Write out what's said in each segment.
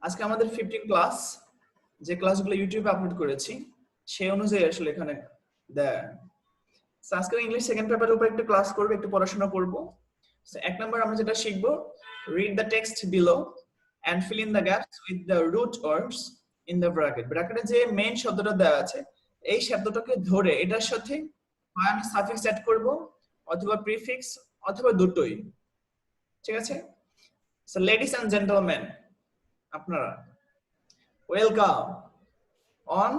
আজকে আমাদের 15 ক্লাস যে ক্লাসগুলো ইউটিউবে আপলোড করেছি সেই অনুযায়ী আসলে এখানে দেয়। আজকে ইংলিশ সেকেন্ড পেপারের উপর একটু ক্লাস করব, একটু পড়াশোনা করব। এক নম্বর আমরা যেটা শিখব, read the text below and fill in the gaps with the root words in the bracket. ব্র্যাকেটে যে মেইন শব্দটা দেওয়া আছে এই শব্দটাকে ধরে এটার সাথে হয় আমি সাফিক্স অ্যাড করব অথবা প্রিফিক্স অথবা দুটোই। ঠিক আছে? সো লেডিস এন্ড জেন্টলম্যান, আপনারা ওয়েলকাম অন,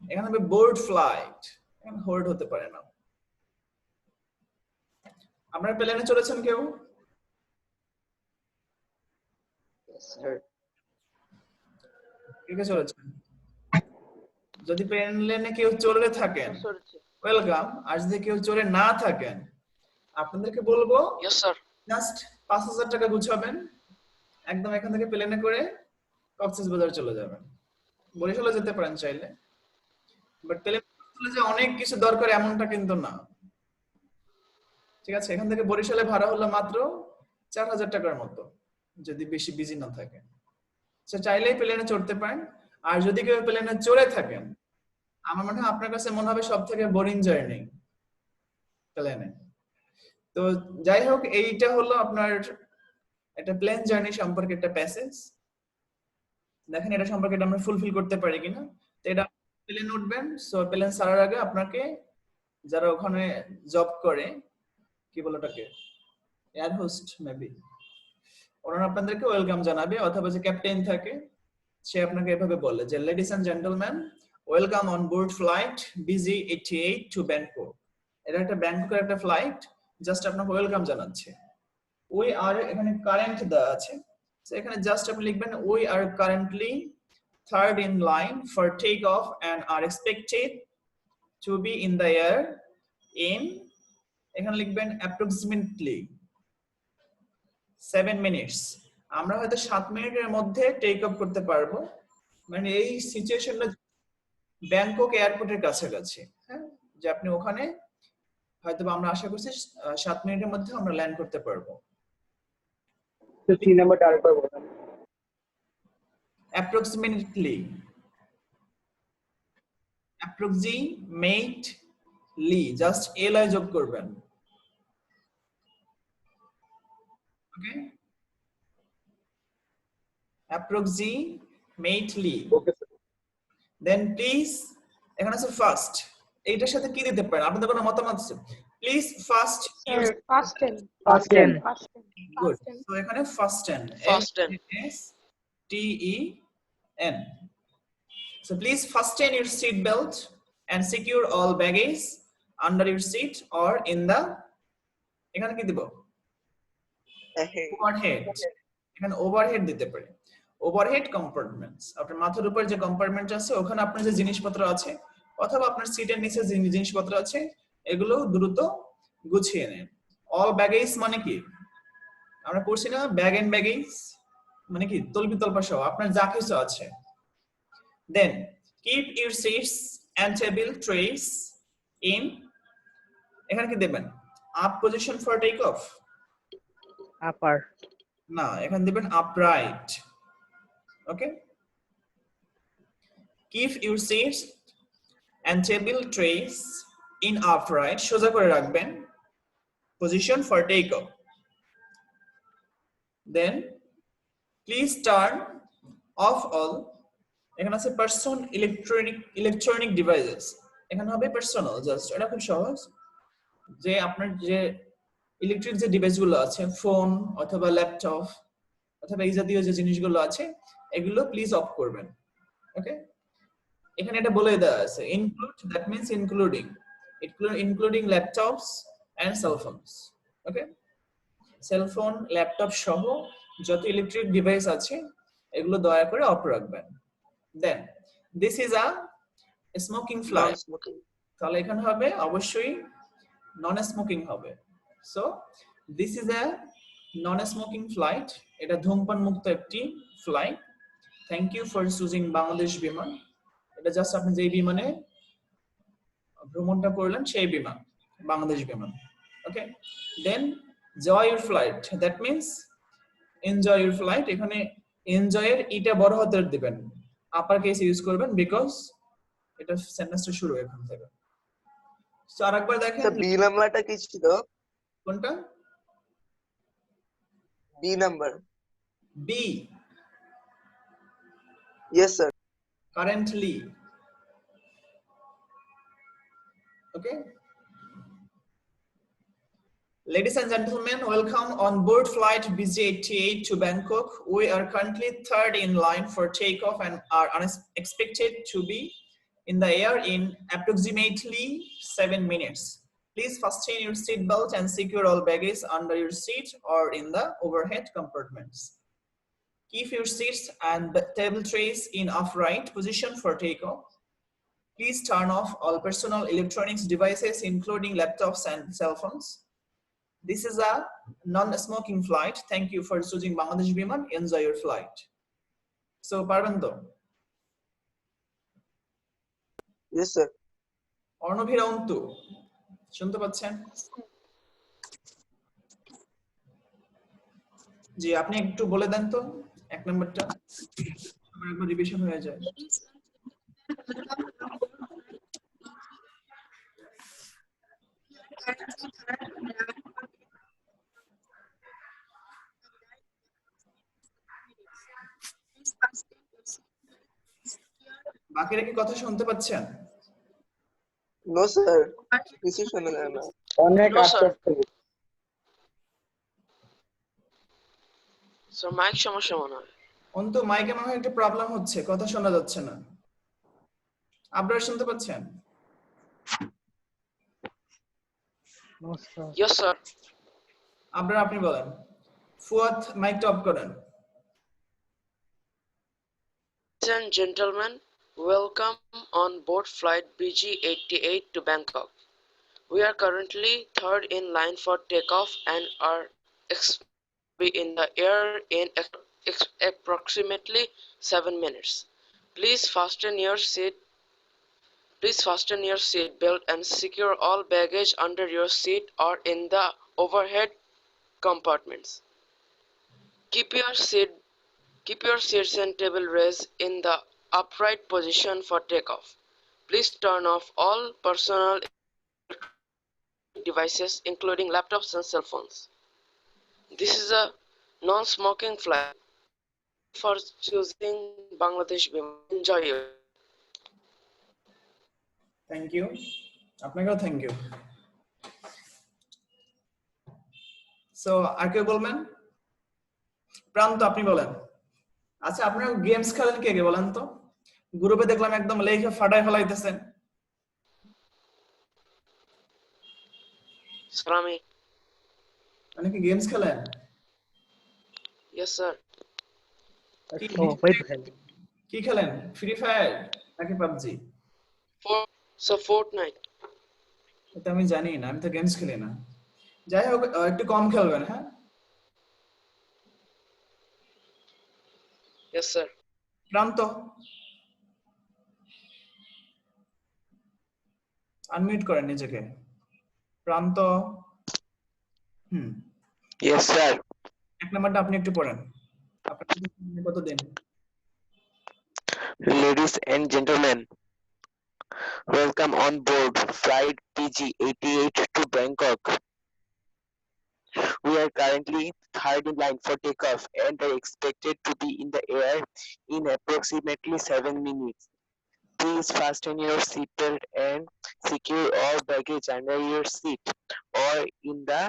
এখানে হবে বোর্ড ফ্লাইট, এখানে হোল্ড হতে পারে না। আপনারা প্লেনে চলেছেন কেউ? কে চলেছেন? যদি প্লেনে কেউ চলে থাকেন ওয়েলকাম, আর যদি কেউ চলে না থাকেন আপনাদেরকে বলবো জাস্ট 5,000 টাকা গুছাবেন, একদম এখান থেকে প্লেনে করে কক্সবাজার চলে যাবেন। বরিশালে যেতে পারেন চাইলে, বাট প্লেনে যে অনেক কিছু দরকার এমনটা কিন্তু না। ঠিক আছে? এখান থেকে বরিশালে ভাড়া হলো মাত্র 4,000 টাকার মতো, যদি বেশি বিজি না থাকে। সে চাইলেই প্লেনে চড়তে পারেন। আর যদি কেউ প্লেনে চড়ে থাকেন, আমার মনে হয় আপনার কাছে মনে হবে সব থেকে বোরিং জার্নি প্লেনে। তো যাই হোক, এইটা হলো আপনার একটা প্লেন জার্নি সম্পর্কে একটা প্যাসেজ। দেখেন এটা সম্পর্কে আমরা ফুলফিল করতে পারি কিনা। তো এটা প্লেন উঠবেন, সো প্লেন ছাড়ার আগে আপনাকে যারা ওখানে জব করে, কি বলে ওটাকে, এয়ার হোস্ট মেবি, ওনারা আপনাদেরকে ওয়েলকাম জানাবে, অথবা যে ক্যাপ্টেন থাকে সে আপনাকে এভাবে বলে যে ladies and gentleman, welcome on board flight BG88 to Bangkok. এটা একটা ব্যাংককের একটা ফ্লাইট, জাস্ট আপনাকে ওয়েলকাম জানাচ্ছে। উই আর, এখানে কারেন্ট দেওয়া আছে, সো এখানে জাস্ট আপনি লিখবেন we are currently third in line for take off and are expected to be in the air in, এখানে লিখবেন অ্যাপ্রক্সিমেটলি 7 মিনিটস। আমরা হয়তো 7 মিনিটের মধ্যে টেক অফ করতে পারবো, মানে এই সিচুয়েশনটা ব্যাংকক এয়ারপোর্টের কাছাকাছি। হ্যাঁ, যে আপনি ওখানে হয়তো আমরা আশা করছি 7 মিনিটের মধ্যে আমরা ল্যান্ড করতে পারবো। তো 3 নাম্বারটা আরেকবার বলুন। Approximately, approximately just L I যোগ করবেন। Okay, approximately. Okay sir. Then please, এখানে আছে ফার্স্ট, এইটার সাথে কি দিতে পারেন আপনাদের কোনো মতামত আছে? Please first Fasten. Good. So এখানে fasten, FASTEN। So please fasten your seat belt and secure all baggage under your seat or in the, এখানে কি দিব, ওভারহেড। এখানে ওভারহেড দিতে পারে, ওভারহেড কম্পার্টমেন্টস। আপনার মাথার উপর যে কম্পার্টমেন্ট আছে ওখানে আপনার যে জিনিসপত্র আছে অথবা আপনার সিটের নিচে যে জিনিসপত্র আছে এগুলো দ্রুত গুছিয়ে নেন। অল ব্যাগেজ মানে কি, আমরা পড়ছি না ব্যাগ এন্ড ব্যাগেজ মানে কি, তলবি তলপা সহ আপনার যা কিছু আছে। দেন keep your seats and table trays in, এখানে কি দেবেন, up position for take off, Upper. না এখানে দিবেন upright. Okay, keep your seats and table trays in upright, সোজা করে রাখবেন, position for take off. Then please turn off all, এখানে আছে পার্সন ইলেকট্রনিক ডিভাইসেস, এখানে হবে পার্সোনাল জাস্ট। এটা খুব সহজ, যে আপনার যে ইলেকট্রিক যে ডিভাইসগুলো আছে, ফোন অথবা ল্যাপটপ অথবা এই জাতীয় যে জিনিসগুলো আছে এগুলো প্লিজ অফ করবেন। ওকে, এখানে এটা বলে দেওয়া আছে include, that means including laptops and cellphones. Okay, cellphone laptop সহ যত ইলেকট্রিক ডিভাইস আছে এগুলো দয়া করে অফ রাখবেন। Then this is a smoking flight, তাহলে এখানে হবে অবশ্যই নন স্মোকিং হবে। So this is a non smoking flight, এটা ধূমপান মুক্ত একটি ফ্লাইট। Thank you for choosing Bangladesh Biman. এটা জাস্ট আপনি যেই বিমানে ভ্রমণটা করলেন সেই Biman, Bangladesh Biman. Okay, then joy your flight, that means enjoy your flight. এখানে এনজয় এর ইটা বড় হাতের দিবেন, আপার কেস ইউজ করবেন বিকজ এটা সেন্টেন্সটা শুরু এখান থেকে। সো আরেকবার দেখেন বি নাম্বারটা কি ছিল? কোনটা? B number. B. Yes sir. Currently. Okay. Ladies and gentlemen, welcome on board flight BG88 to Bangkok. We are currently third in line for takeoff and are expected to be in the air in approximately 7 minutes. Please fasten your seat belt and secure all baggage under your seat or in the overhead compartments. Keep your seats and table trays in upright position for takeoff. Please turn off all personal electronics devices, including laptops and cell phones. This is a non-smoking flight. Thank you for choosing Bangladesh Biman. Enjoy your flight. So, Parvendo. Yes sir. অর্ণভীরা অন্তু শুনতে পাচ্ছেন? জি, আপনি একটু বলে দেন তো এক নম্বরটা, আমার একবার রিভিশন হয়ে যায়। বাকিরা কি কথা শুনতে পাচ্ছেন? নো স্যার, কিছু শোনা যায় না। অনেক আস্তে আস্তে। স্যার মাইক সমস্যা মনে হয়। অন্তু মাইকে মনে হয় একটা প্রবলেম হচ্ছে, কথা শোনা যাচ্ছে না। আপনারা শুনতে পাচ্ছেন? No, sir. Yes sir. আপনারা আপনি বলেন। ফুয়াদ মাইকটা অফ করেন। Ladies and gentlemen, welcome on board flight BG88 to Bangkok. We are currently third in line for takeoff and are expected to be in the air in approximately 7 minutes. Please fasten your seat belt and secure all baggage under your seat or in the overhead compartments. Keep your seats and table raised in the upright position for takeoff. Please turn off all personal devices, including laptops and cell phones. This is a non-smoking flight. For choosing Bangladesh Biman. Enjoy it. Thank you, আপনাকেও thank you. So আর কেউ বলবেন? প্রান্ত আপনি বলেন। আচ্ছা, আপনারা games খেলেন কে কে বলেন তো? গ্রুপে দেখলাম একদম লেখে ফাটায় ফেলাইতেছেন। Salami. মানে কি গেমস খেলেন? Yes, sir. কি খেলেন? ফ্রি ফায়ার নাকি পাবজি? Fortnite. এটা আমি জানি না, আমি তো গেমস খেলি না। যাই হোক, একটু কম খেলবেন, হ্যাঁ? Yes, sir. প্রান্ত আনমিউট করেন নিজেকে। প্রান্ত। Yes sir. এক নাম্বারটা আপনি একটু পড়েন। আপনার কত দিন? Ladies and gentlemen, welcome on board flight PG88 to Bangkok. We are currently third in line for takeoff and are expected to be in the air in approximately 7 minutes. Please fasten your seatbelt and secure all baggage under your seat or in the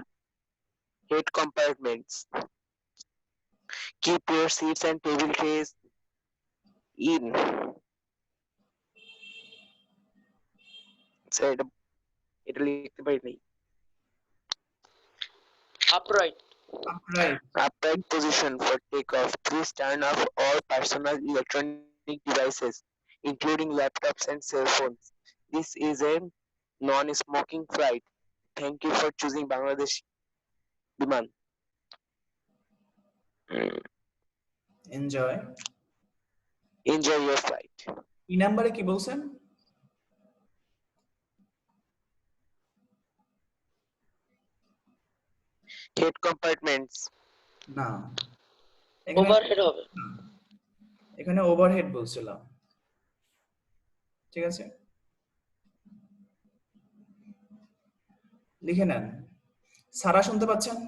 head compartments. Keep your seats and table trays in. এটা লিখতে পারি নাই। Upright. Upright position for takeoff. Please turn off all personal electronic devices, including laptops and cell phones. This is a non-smoking flight. Thank you for choosing Bangladesh Biman. Enjoy your flight. এই নাম্বারে কি বলছেন? Head compartments. না, Overhead হবে। এখানে overhead বলছিলাম, ঠিক আছে? লিখে নেন। সারা শুনতে পাচ্ছেন?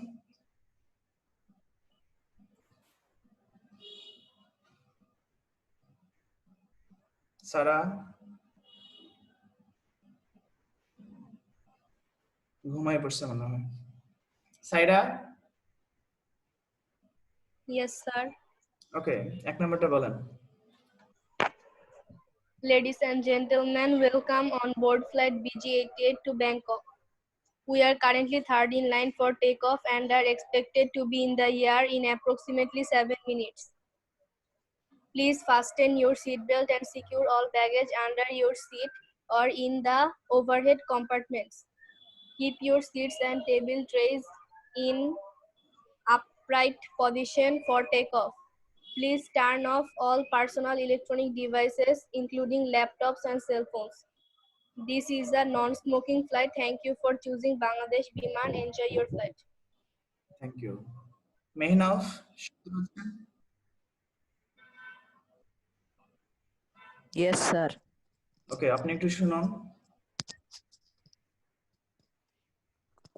সারা ঘুমায় পড়ছে মনে হয়। সাইরা? Yes, sir. ওকে, এক নম্বরটা বলেন। Ladies and gentlemen, welcome on board flight BG88 to Bangkok. We are currently third in line for takeoff and are expected to be in the air in approximately 7 minutes. Please fasten your seatbelt and secure all baggage under your seat or in the overhead compartments. Keep your seats and table trays in upright position for takeoff. Please turn off all personal electronic devices, including laptops and cell phones. This is a non-smoking flight. Thank you for choosing Bangladesh Biman. Enjoy your flight. Thank you. Mehnaf? Yes, sir. Okay, আপনি একটু শুনুন।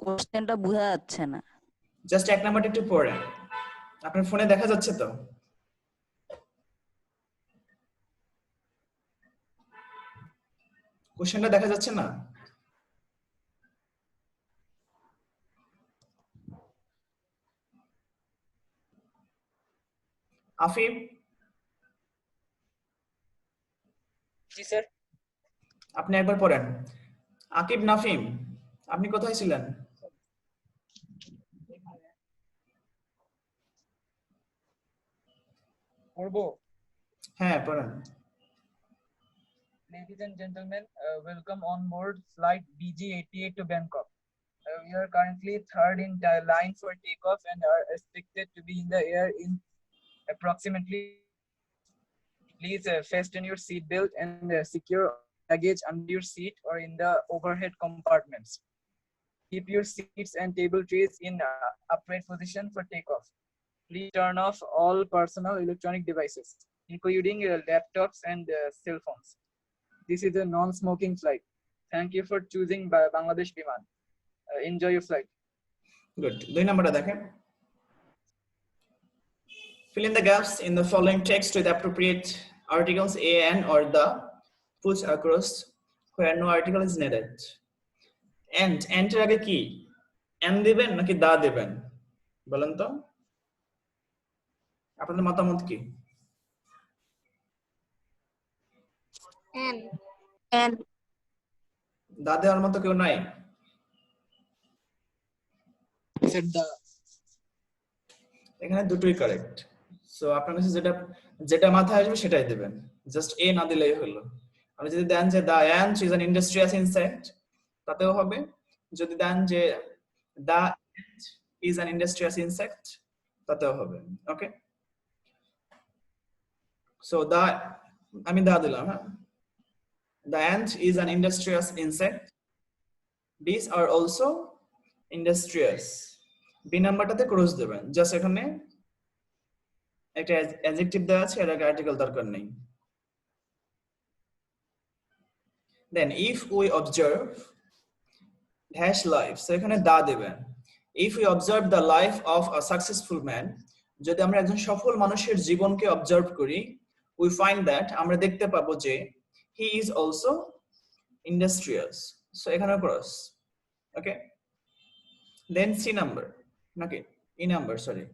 কোশ্চেনটা বোঝা যাচ্ছে না। Just এক নাম্বারটা একটু পড়েন। আপনার ফোনে দেখা যাচ্ছে তো? কোশ্চেনটা দেখা যাচ্ছে না? আফিফ? জি স্যার। আপনি একবার পড়েন। আকিব, নাফিম, আপনি কোথায় ছিলেন? পড়বো? হ্যাঁ, পড়েন। Ladies and gentlemen, welcome on board flight BG88 to Bangkok. We are currently third in the line for takeoff and are expected to be in the air in approximately. Please fasten your seat belt and secure luggage under your seat or in the overhead compartments. Keep your seats and table trays in upright position for takeoff. Please turn off all personal electronic devices, including laptops and cell phones. This is a non-smoking flight. Thank you for choosing Bangladesh Biman. Enjoy your flight. Good. 2 নাম্বারটা দেখেন। Fill in the gaps in the following text with appropriate articles a, an or the put across where no article is needed. And এর আগে কি? and দিবেন নাকি দা দিবেন? বলেন তো? আপনাদের মতামত কি? And দা দেওয়ার মতো কেউ নাই? Said the এখানে দুটোই কারেক্ট। সো আপনার কাছে যেটা মাথায় আসবে সেটাই দিবেন, জাস্ট এ না দিলেই হলো। আপনি যদি দেন যে দা ant is an industrious insect, তাতেও হবে। যদি দেন যে দা ant is an industrious insect, তাতেও হবে। ওকে, সো দা, আমি দা দিলাম। হ্যাঁ, the ant is an industrious insect. Bees are also industrious. B নাম্বারটাতে ক্রস দেবেন, জাস্ট এখানে একটা অ্যাডজেক্টিভ দেওয়া আছে, এর আগে আর্টিকেল দরকার নেই। Then if we observe dash life, so এখানে দা দেবেন। If we observe the life of a successful man, যদি আমরা একজন সফল মানুষের জীবনকে অবজার্ভ করি, we find that, আমরা দেখতে পাবো যে he is also industrious. So এখানে ক্রস। ওকে, then C number নাকি E number, সরি,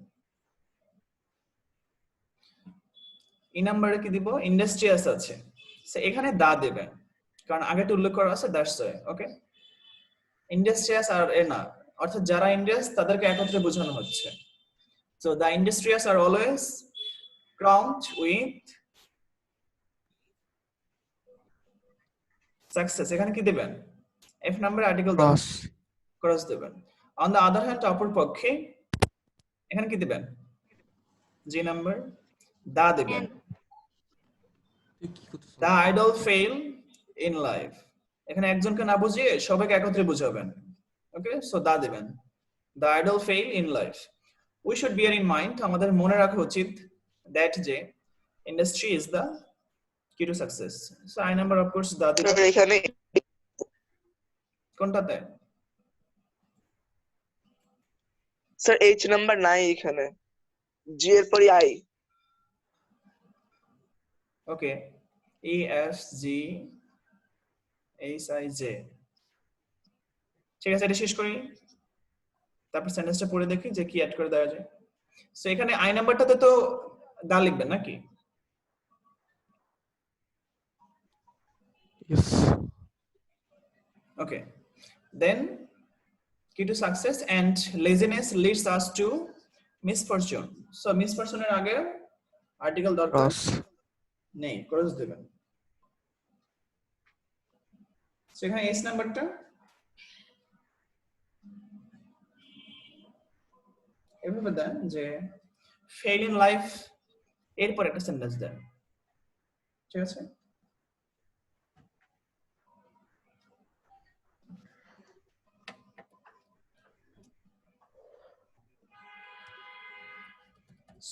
ই নাম্বারে কি দিব? ইন্ডাস্ট্রিয়াস আছে, সো এখানে দা দেবেন, কারণ আগে তো উল্লেখ করা আছে, দ্যাটস ওয়াই। ওকে, ইন্ডাস্ট্রিয়াস আর এ না, অর্থাৎ যারা ইন্ডাস্ট্রিয়াস তাদেরকে একত্রে বোঝানো হচ্ছে। So the industrious are always crowned with success. এখানে কি দিবেন? এফ নাম্বার আর্টিকেল ক্রস দেবেন। অন দ্য আদার হ্যান্ড, অপর পক্ষে এখানে কি দিবেন? জি নাম্বার, দা দিবেন। The idol fail in life, এখানে একজনকে না বুঝিয়ে সবাইকে একত্রে বুঝাবেন। ওকে, সো দা দিবেন। The idol fail in life. We should bear in mind, আমাদের মনে রাখা উচিত that যে Industry is the key to success. So I number of course the এখানে কোনটাতে? স্যার H নাম্বার নাই এখানে, G এর পরে I। Okay, E F G H I J, ঠিক আছে, এটা শেষ করি, তারপর সেন্টেন্সটা পড়ে দেখি যে কি অ্যাড করে দেওয়া যায়। সো এখানে আই নাম্বারটাতে তো দা লিখবেন নাকি? Yes. Okay, then key to success and laziness leads us to misfortune. So misfortune এর আগে আর্টিকেল দরকার Cross. নেই, ক্রস দেবেন। সো এখানে এস নাম্বারটা এভাবে দেন যে ফেল ইন লাইফ, এরপর একটা সেন্টেন্স দেন, ঠিক আছে?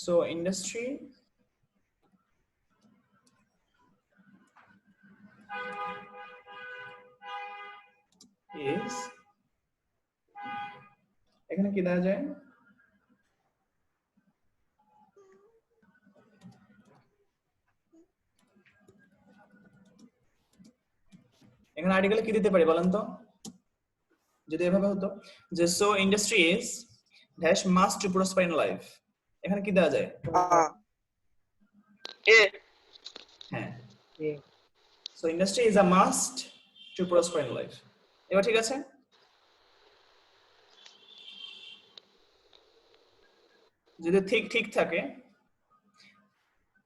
So industry is, এখানে কি দেওয়া যায়? এখানে আর্টিকেলে কি দিতে পারি বলেন তো, যদি এভাবে হতো যে so industry is dash must to prosper in life, এখানে কি দেওয়া যায়? A। হ্যাঁ, so industry is a must to prosper in life. এবার ঠিক আছে? যদি ঠিক থাকে,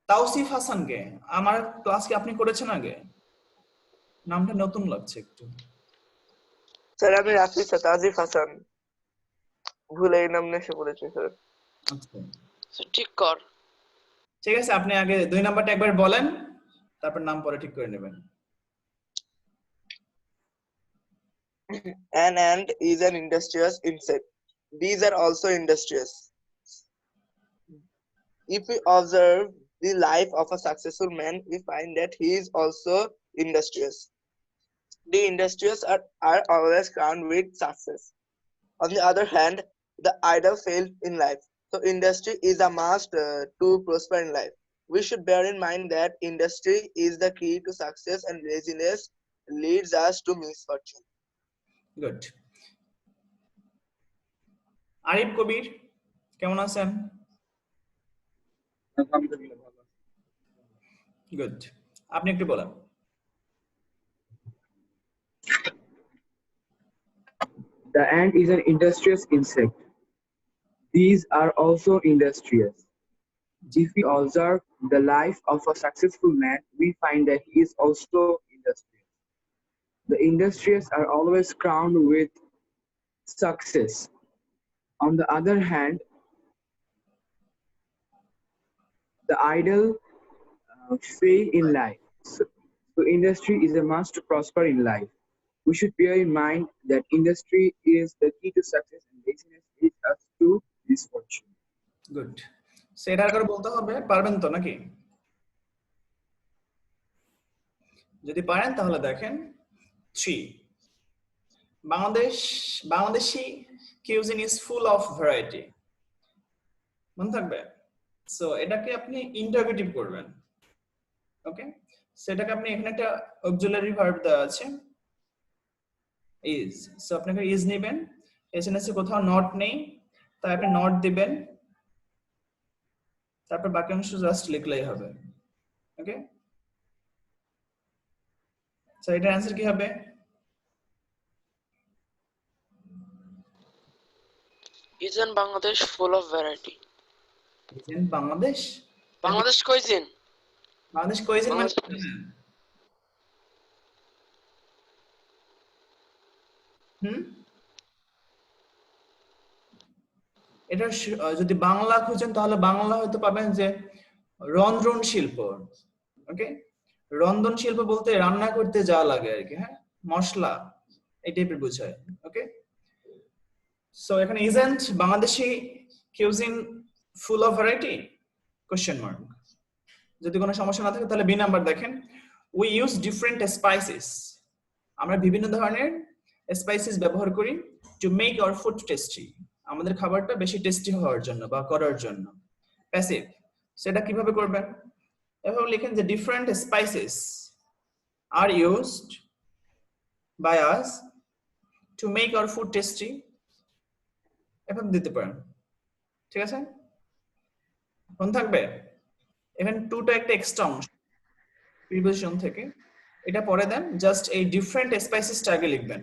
তাওসিফ হাসানকে আমার ক্লাস কি আপনি করেছেন আগে? নামটা নতুন লাগছে একটু। স্যার আমি রাখছি স্যার, তাজিফ হাসান, ভুলে এই নাম নেশে পড়েছি স্যার। আচ্ছা ঠিক কর। ঠিক আছে, আপনি আগে 2 নাম্বারটা একবার বলেন, তারপর নাম পরে ঠিক করে নেবেন। An ant is an industrious insect. Bees are also industrious. If we observe the life of a successful man, we find that he is also industrious. The industrious are always crowned with success. On the other hand, the idle fail in life. So industry is a must to prosper in life. We should bear in mind that industry is the key to success and laziness leads us to misfortune. Good. Arif Kabir কেমন আছেন? আলহামদুলিল্লাহ ভালো। Good, আপনি একটু বলেন। The ant is an industrious insect. Bees are also industrious. If we observe the life of a successful man, we find that he is also industrious. The industrious are always crowned with success. On the other hand, the idle fail in life. So industry is a must to prosper in life. We should bear in mind that industry is the key to success and laziness leads us to misfortune. Good. সেটার করে বলতে হবে, পারবেন তো নাকি? যদি পারেন তাহলে দেখেন 3, Bangladeshi cuisine is full of variety, মনে থাকবে? সো এটাকে আপনি ইন্টারোগেটিভ করবেন। ওকে, সেটাকে আপনি এখানে একটা অক্সিলারি ভার্ব দেওয়া আছে is, সো আপনাকে is নেবেন, এসএনএস এ কোথাও নট নেই তাই আপনি নট দিবেন, তারপর বাকি অংশ জাস্ট লিখলেই হবে। ওকে, সো এটার অ্যানসার কি হবে? Is in Bangladesh full of variety. In Bangladesh, Bangladesh cuisine. Bangladesh cuisine মানে এটা যদি বাংলা খুঁজেন তাহলে বাংলা হয়তো পাবেন যে রন্ধন শিল্প। ওকে, রন্ধন শিল্প বলতে রান্না করতে যা লাগে আর কি, হ্যাঁ, মশলা এই টাইপের বোঝায়। ওকে, সো এখানে isn't Bangladeshi cuisine full of variety? Question mark. যদি কোনো সমস্যা না থাকে তাহলে বি নাম্বার দেখেন, উই ইউজ ডিফারেন্ট স্পাইসেস, আমরা বিভিন্ন ধরনের স্পাইসেস ব্যবহার করি two make our food tasty, আমাদের খাবারটা বেশি টেস্টি হওয়ার জন্য বা করার জন্য। প্যাসিভ, সেটা কিভাবে করবেন? এভাবে লিখেন যে different spices are used by us to make our food tasty, এভাবে দিতে পারেন। ঠিক আছে, মনে থাকবে। এখানে টুটা একটা এক্সট্রা অংশ প্রিপোজিশন থেকে, এটা পরে দেন, জাস্ট এই ডিফারেন্ট স্পাইসেসটা আগে লিখবেন।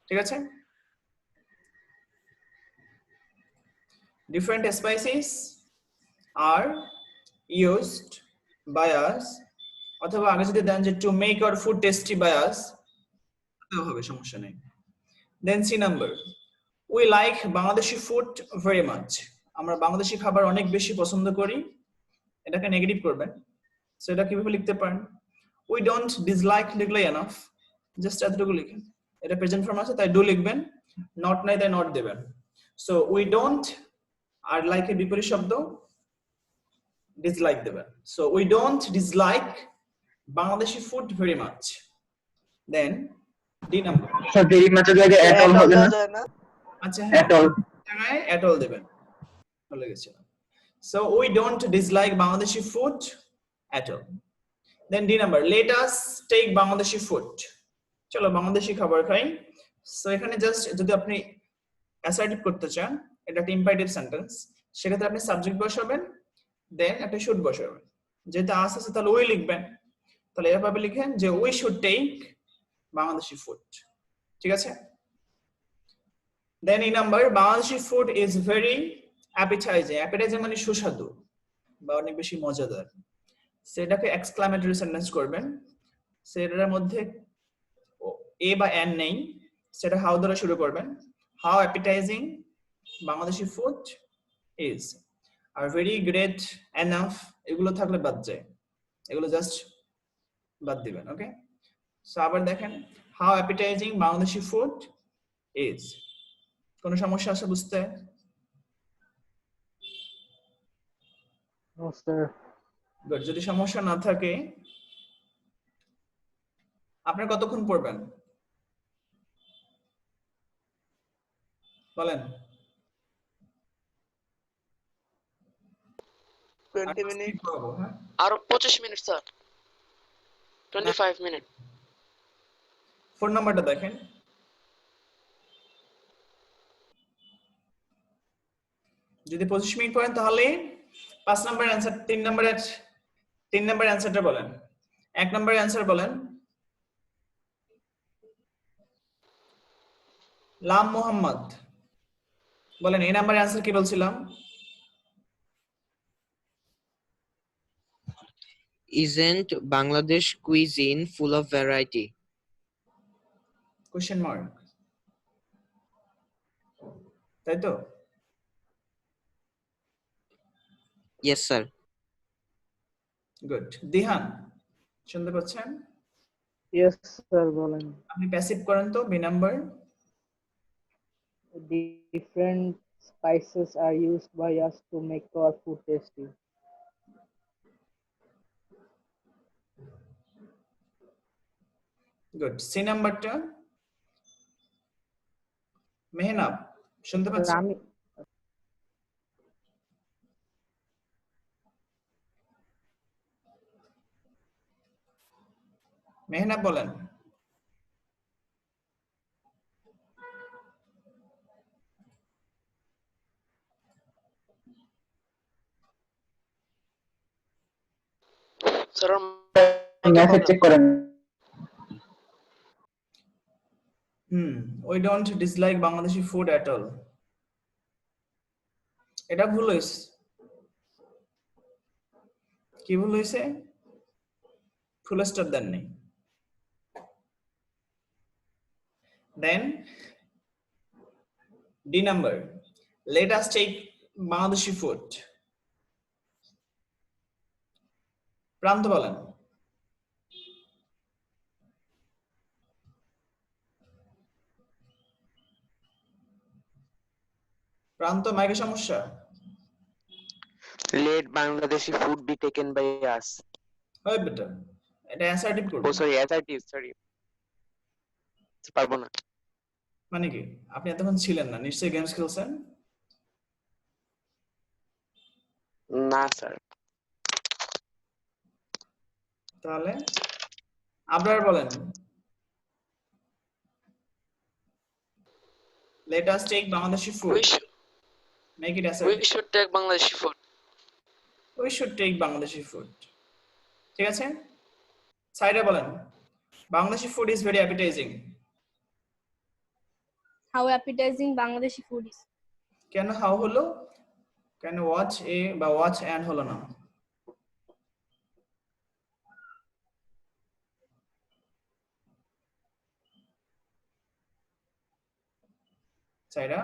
ঠিক আছে, different spices are used by us, অথবা আগে যদি দেন যে to make our food tasty by us, তাও হবে, সমস্যা নেই। Then C number, we like Bangladeshi food very much, আমরা বাংলাদেশি খাবার অনেক বেশি পছন্দ করি, এটাকে নেগেটিভ করবেন। সো এটা কিভাবে লিখতে পারেন? উই ডোন্ট ডিসলাইক লিখলে এনাফ, জাস্ট এতটুকু লিখেন, এটা প্রেজেন্ট ফর্ম আছে তাই ডু লিখবেন, নট নাই তাই নট দেবেন। সো উই ডোন্ট আর লাইক এর বিপরীত শব্দ ডিসলাইক দেবেন। So we don't dislike Bangladeshi food very much. Then D number, sir very much এর জায়গায় এট অল হবে না? আচ্ছা হ্যাঁ, এট অল জায়গায় এট অল দেবেন, ভুলে গেছিলাম। So we don't dislike Bangladeshi food at all. Then D number, let us take Bangladeshi food, চলো বাংলাদেশি খাবার খাই। সো এখানে জাস্ট যদি আপনি অ্যাসার্টিভ করতে চান, এটা একটা ইম্পারেটিভ সেন্টেন্স, সেক্ষেত্রে আপনি সাবজেক্ট বসাবেন, দেন একটা শুড বসাবেন, যেটা আস আছে তাহলে উই লিখবেন, তাহলে এভাবে লিখেন যে we should take Bangladeshi food. ঠিক আছে, then E number, Bangladeshi food is very appetizing, appetizing মানে সুস্বাদু বা অনেক বেশি মজাদার, সেটাকে এক্সক্লামেটরি সেন্টেন্স করবেন। সেটার মধ্যে এ বা এন নেই, সেটা হাউ দ্বারা শুরু করবেন, how appetizing Bangladeshi food is, আর ভেরি গ্রেট, এনাফ এগুলো থাকলে বাদ যায়, এগুলো জাস্ট বাদ দিবেন। ওকে, সো আবার দেখেন, how appetizing Bangladeshi food is, কোনো সমস্যা আছে বুঝতে? No, sir. গুড, যদি সমস্যা না থাকে আপনার কতক্ষণ পড়বেন বলেন? 20 minutes. আরো 25 মিনিট স্যার, 25 মিনিট। ফোন নাম্বারটা দেখেন, যদি 25 মিনিট পড়েন তাহলে 5 নাম্বার অ্যানসার, 3 নাম্বার অ্যানসারটা বলেন। 1 নাম্বার অ্যানসার বলেন, লাম মোহাম্মদ, বলেন এই নাম্বার অ্যানসার কি বলছিলাম? Isn't Bangladesh cuisine full of variety? Question mark, তাই তো? Yes, sir. গুড। দিহান শুনতে পাচ্ছেন? Yes, sir. বলেন। আপনি প্যাসিভ করেন তো, B number. Different spices are used by us to make our food tasty. Good. C নাম্বারটা মেহনাব শুনতে পাচ্ছেন? আমি মেহনাব বলেন। স্যার মেসেজ চেক করেন। we don't dislike Bangladeshi food at all. এটা ভুল হইছে। কি ভুল হইছে? ফুল স্টপ দেন নাই। Then D number, let us take Bangladeshi food. প্রান্ত বলেন। প্রান্ত মাইকের সমস্যা? Let Bangladeshi food be taken by us. হয় বেটা, এটা অ্যাসার্টিভ করবেন। Oh sorry, assertive, sorry. পারবো না। মানে কি আপনি এতক্ষণ ছিলেন না, নিশ্চয়ই গেমস খেলছেন? না স্যার। তাহলে আবার বলেন। Let us take Bangladeshi food. Make it We assertive. should take Bangladeshi food. We should take Bangladeshi food. ঠিক আছে? সাইডে বলেন। Bangladeshi food is very appetizing. How appetizing Bangladeshi food is. কেন হাউ হলো? কেন ওয়াচ এ বা ওয়াচ অ্যান্ড হলো না? সাইডা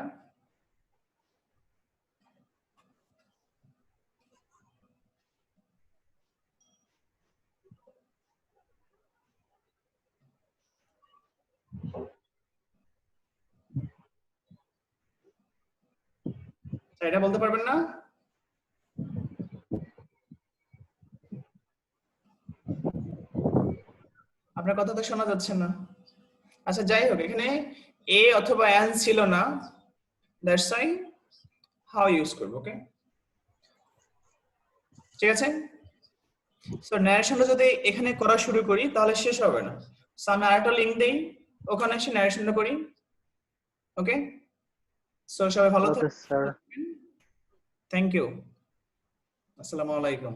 সাইডা বলতে পারবেন না? আপনার কথা তো শোনা যাচ্ছে না। আচ্ছা যাই হোক, এখানে এ অথবা অ্যান ছিল না, দ্যাটস ওয়াই হাউ ইউজ করব। ওকে, ঠিক আছে। সো ন্যারেশনটা যদি এখানে করা শুরু করি তাহলে শেষ হবে না। সো আমি আরেকটা লিংক দেই, ওখানে এসে ন্যারেশনটা করি। ওকে, সো সবাই ভালো থাকবেন। Thank you. আসসালামু আলাইকুম।